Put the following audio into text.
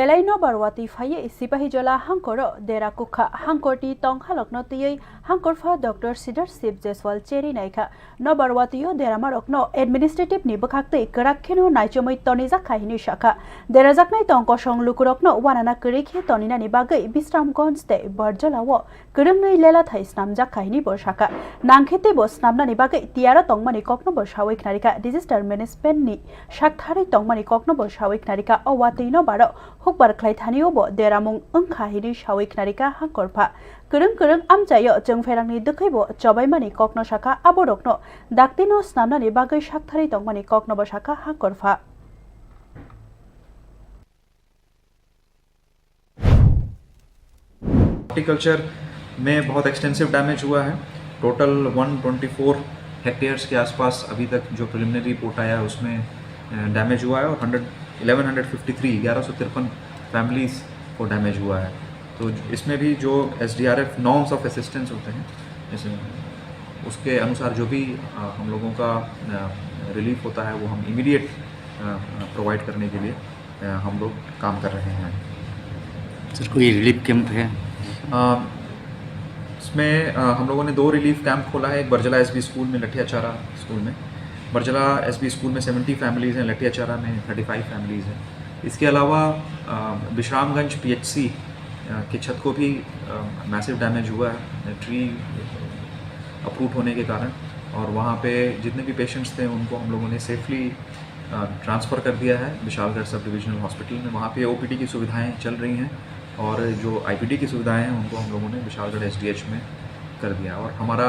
Belaino barwati faye sipahi jola hankoro dera kukha hankorti tong halokno tiyei hankorfa Dr. Sidar Sip Jeswal cheri naikha no barwatiyo dera marokno administrative ni bakhakte karakhino naichomoi toni jakhahini shakha dera jaknai tong kosong lukurokno wanana kurikhi tonina ni bagai Bisramganj te barjolawo kurungnai lela thai snam jakhahini bo shakha nangkhete bo snamna ni bagai tiara tongmani kokno bo shawik narika disaster management ni shakthari tongmani kokno bo shawik narika awatino baro hukbar khlaithaniyo bo deramung angkhahini shawik narika hankorpha kurung amjayo jongferangni dukhaibo chobaimani kokno shaka aborokno daktino snamnani bagai shakthari tongmani kokno bo shaka hankorpha horticulture में बहुत extensive damage हुआ है। Total 124 hectares के आसपास अभी तक जो preliminary report आया है उसमें डैमेज हुआ है और 1153 फैमिलीज़ को डैमेज हुआ है। तो इसमें भी जो SDRF नॉर्म्स ऑफ असिस्टेंस होते हैं जैसे उसके अनुसार जो भी हम लोगों का रिलीफ होता है वो हम इमीडिएट प्रोवाइड करने के लिए हम लोग काम कर रहे हैं। सर कोई रिलीफ कैंप है? इसमें हम लोगों ने 2 रिलीफ कैंप खोला है। एक बरजला SB स्कूल में, लठियाचारा स्कूल में। बरजला SB स्कूल में 70 फैमिलीज़ हैं, लठियाचारा में 35 फैमिलीज़ हैं। इसके अलावा विश्रामगंज PHC की छत को भी मैसिव डैमेज हुआ है ट्री अप्रूट होने के कारण, और वहाँ पे जितने भी पेशेंट्स थे उनको हम लोगों ने सेफली ट्रांसफ़र कर दिया है विशालगढ़ सब डिविजनल हॉस्पिटल में। वहाँ पे OPD की सुविधाएं चल रही हैं और जो IPD की सुविधाएं हैं उनको हम लोगों ने विशालगढ़ SDH में कर दिया। और हमारा